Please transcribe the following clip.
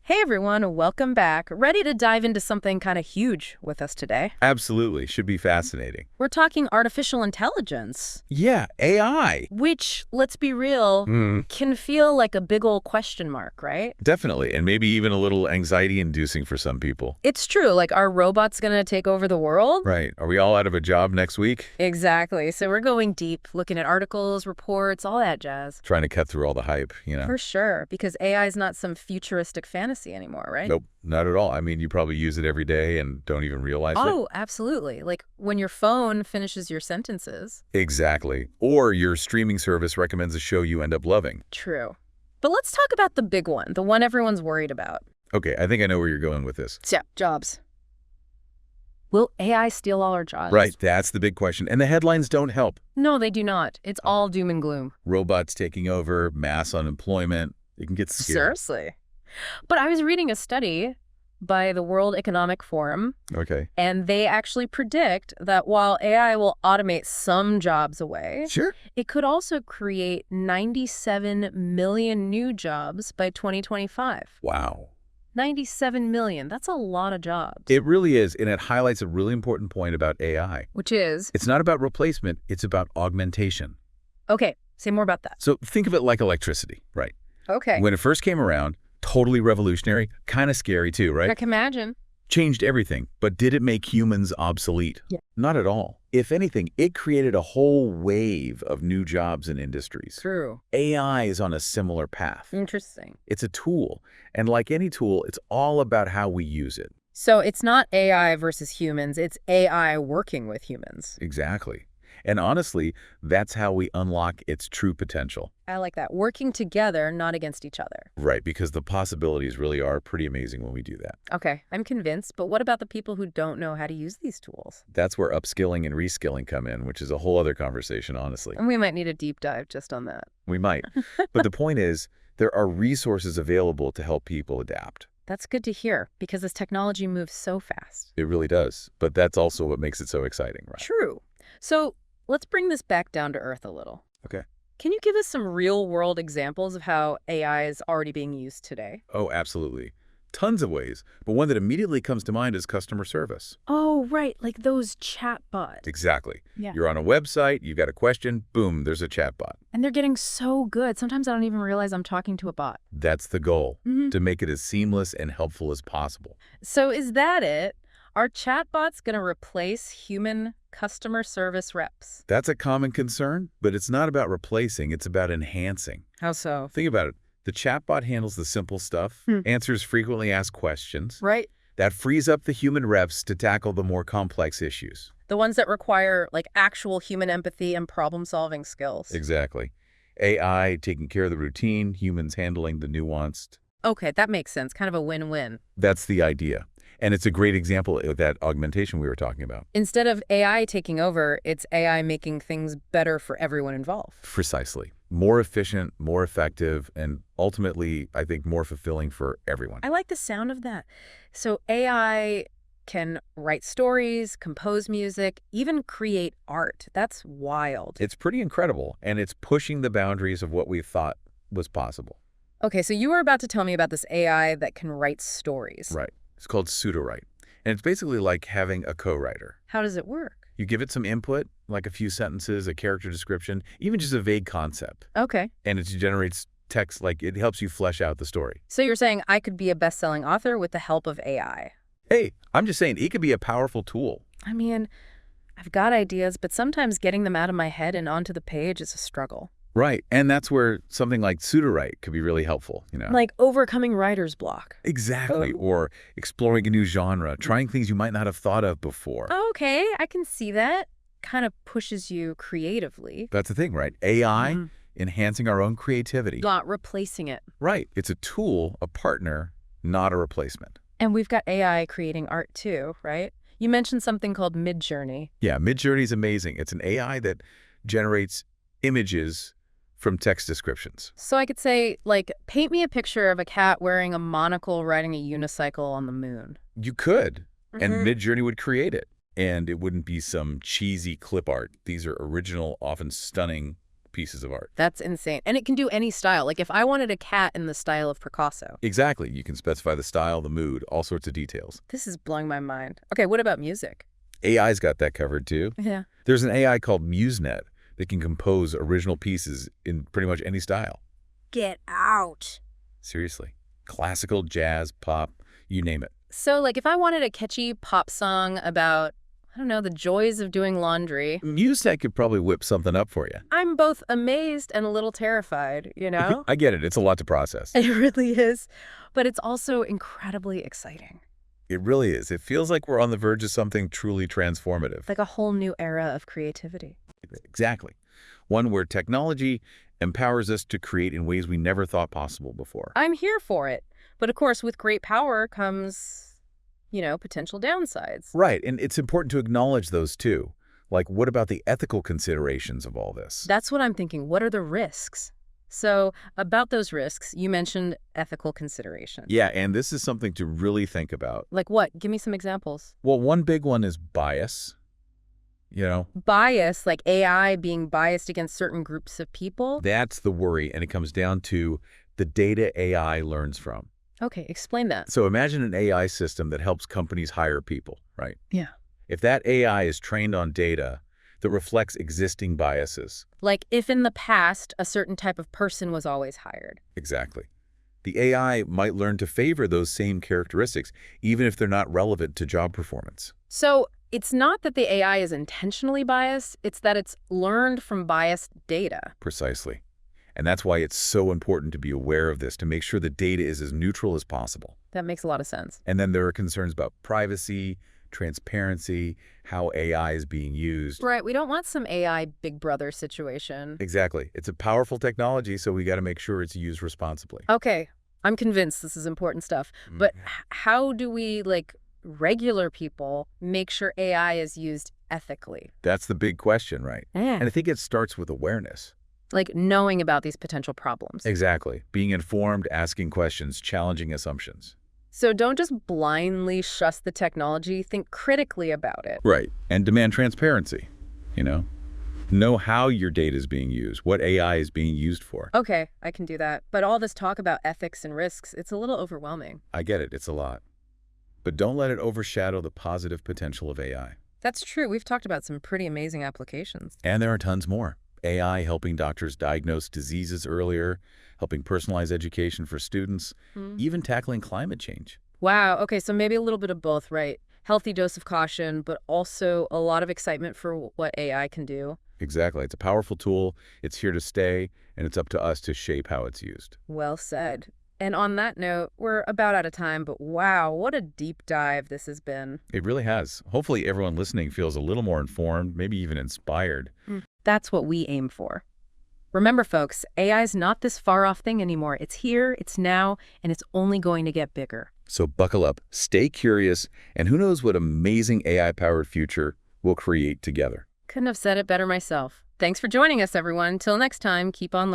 Hey everyone, welcome back. Ready to dive into something kind of huge with us today? Absolutely. Should be fascinating. We're talking artificial intelligence, Yeah, AI. which, let's be real, can feel like a big old question mark, right? Definitely. And maybe even a little anxiety-inducing for some people. It's true, like are robots going to take over the world? Right. Are we all out of a job next week? Exactly. So we're going deep, looking at articles, reports, all that jazz. Trying to cut through all the hype, For sure, because AI is not some futuristic fantasy anymore, right? Nope, not at all. I mean, you probably use it every day and don't even realize it. Oh, absolutely. Like when your phone finishes your sentences. Exactly. Or your streaming service recommends a show you end up loving. True. But let's talk about the big one, the one everyone's worried about. Okay, I think I know where you're going with this. Yeah, jobs. Will AI steal all our jobs? Right, that's the big question. And the headlines don't help. No, they do not. It's all doom and gloom. Robots taking over, mass unemployment. It can get scary. Seriously. But I was reading a study by the World Economic Forum, Okay. and they actually predict that while AI will automate some jobs away, Sure. it could also create 97 million new jobs by 2025. Wow. 97 million. That's a lot of jobs. It really is, and it highlights a really important point about AI. Which is? It's not about replacement, it's about augmentation. Okay, say more about that. So think of it like electricity, right? Okay. When it first came around, totally revolutionary, kind of scary too, right? I can imagine. Changed everything, but did it make humans obsolete? Yeah. Not at all. If anything, it created a whole wave of new jobs and industries. True. AI is on a similar path. Interesting. It's a tool, and like any tool, it's all about how we use it. So it's not AI versus humans, it's AI working with humans. Exactly. And honestly, that's how we unlock its true potential. I like that. Working together, not against each other. Right, because the possibilities really are pretty amazing when we do that. Okay, I'm convinced, but what about the people who don't know how to use these tools? That's where upskilling and reskilling come in, which is a whole other conversation, honestly. And we might need a deep dive just on that. We might. But the point is, there are resources available to help people adapt. That's good to hear, because this technology moves so fast. It really does. But that's also what makes it so exciting, right? True. So let's bring this back down to earth a little. Okay. Can you give us some real-world examples of how AI is already being used today? Oh, absolutely. Tons of ways. But one that immediately comes to mind is customer service. Oh, right, like those chatbots. Exactly. Yeah. You're on a website, you've got a question, boom, there's a chatbot. And they're getting so good. Sometimes I don't even realize I'm talking to a bot. That's the goal, to make it as seamless and helpful as possible. So is that it? Are chatbots going to replace human customer service reps? That's a common concern, but it's not about replacing, it's about enhancing. How so? Think about it. The chatbot handles the simple stuff, answers frequently asked questions. Right. That frees up the human reps to tackle the more complex issues. The ones that require like actual human empathy and problem-solving skills. Exactly. AI taking care of the routine, humans handling the nuanced. Okay, that makes sense. Kind of a win-win. That's the idea. And it's a great example of that augmentation we were talking about. Instead of AI taking over, it's AI making things better for everyone involved. Precisely. More efficient, more effective, and ultimately, I think, more fulfilling for everyone. I like the sound of that. So AI can write stories, compose music, even create art. That's wild. It's pretty incredible, and it's pushing the boundaries of what we thought was possible. Okay, so you were about to tell me about this AI that can write stories. Right. It's called pseudowrite. And it's basically like having a co-writer. How does it work? You give it some input, like a few sentences, a character description, even just a vague concept. Okay. And it generates text, like it helps you flesh out the story. So you're saying I could be a best-selling author with the help of AI? Hey, I'm just saying it could be a powerful tool. I mean, I've got ideas, but sometimes getting them out of my head and onto the page is a struggle. Right. And that's where something like pseudowrite could be really helpful, Like overcoming writer's block. Exactly. Or exploring a new genre, trying things you might not have thought of before. Okay, I can see that. Kind of pushes you creatively. That's the thing, right? AI enhancing our own creativity. Not replacing it. Right. It's a tool, a partner, not a replacement. And we've got AI creating art too, right? You mentioned something called Midjourney. Yeah, Midjourney is amazing. It's an AI that generates images from text descriptions. So I could say, like, paint me a picture of a cat wearing a monocle riding a unicycle on the moon. You could, and Midjourney would create it. And it wouldn't be some cheesy clip art. These are original, often stunning pieces of art. That's insane. And it can do any style. Like if I wanted a cat in the style of Picasso. Exactly. You can specify the style, the mood, all sorts of details. This is blowing my mind. Okay, what about music? AI's got that covered too. Yeah. There's an AI called MuseNet that can compose original pieces in pretty much any style. Get out. Seriously. Classical, jazz, pop, you name it. So like if I wanted a catchy pop song about, I don't know, the joys of doing laundry. MuseNet could probably whip something up for you. I'm both amazed and a little terrified, you know? I get it. It's a lot to process. It really is. But it's also incredibly exciting. It really is. It feels like we're on the verge of something truly transformative. Like a whole new era of creativity. Exactly. One where technology empowers us to create in ways we never thought possible before. I'm here for it. But of course, with great power comes, you know, potential downsides. Right. And it's important to acknowledge those too. Like, what about the ethical considerations of all this? That's what I'm thinking. What are the risks? So about those risks, you mentioned ethical considerations. Yeah, and this is something to really think about. Like what? Give me some examples. Well, one big one is bias. You know, Bias, like AI being biased against certain groups of people. that's the worry, and it comes down to the data AI learns from. Okay, explain that. So imagine an AI system that helps companies hire people, right? Yeah. If that AI is trained on data that reflects existing biases. Like if in the past, a certain type of person was always hired. Exactly. The AI might learn to favor those same characteristics, even if they're not relevant to job performance. So it's not that the AI is intentionally biased, it's that it's learned from biased data. Precisely. And that's why it's so important to be aware of this, to make sure the data is as neutral as possible. That makes a lot of sense. And then there are concerns about privacy, transparency, how AI is being used. Right, we don't want some AI Big Brother situation. Exactly. It's a powerful technology, so we got to make sure it's used responsibly. Okay, I'm convinced this is important stuff. But how do we, like, regular people make sure AI is used ethically? That's the big question, right? Yeah. And I think it starts with awareness. Like knowing about these potential problems. Exactly. Being informed, asking questions, challenging assumptions. So don't just blindly trust the technology, think critically about it. Right. And demand transparency, you know? Know how your data is being used, what AI is being used for. Okay, I can do that. But all this talk about ethics and risks, it's a little overwhelming. I get it. It's a lot. But don't let it overshadow the positive potential of AI. That's true. We've talked about some pretty amazing applications. And there are tons more. AI helping doctors diagnose diseases earlier, helping personalize education for students, even tackling climate change. Wow. Okay, so maybe a little bit of both, right? Healthy dose of caution, but also a lot of excitement for what AI can do. Exactly. It's a powerful tool. It's here to stay, and it's up to us to shape how it's used. Well said. And on that note, we're about out of time, but wow, what a deep dive this has been. It really has. Hopefully everyone listening feels a little more informed, maybe even inspired. That's what we aim for. Remember, folks, AI is not this far-off thing anymore. It's here, it's now, and it's only going to get bigger. So buckle up, stay curious, and who knows what amazing AI-powered future we'll create together. Couldn't have said it better myself. Thanks for joining us, everyone. Till next time, keep on learning.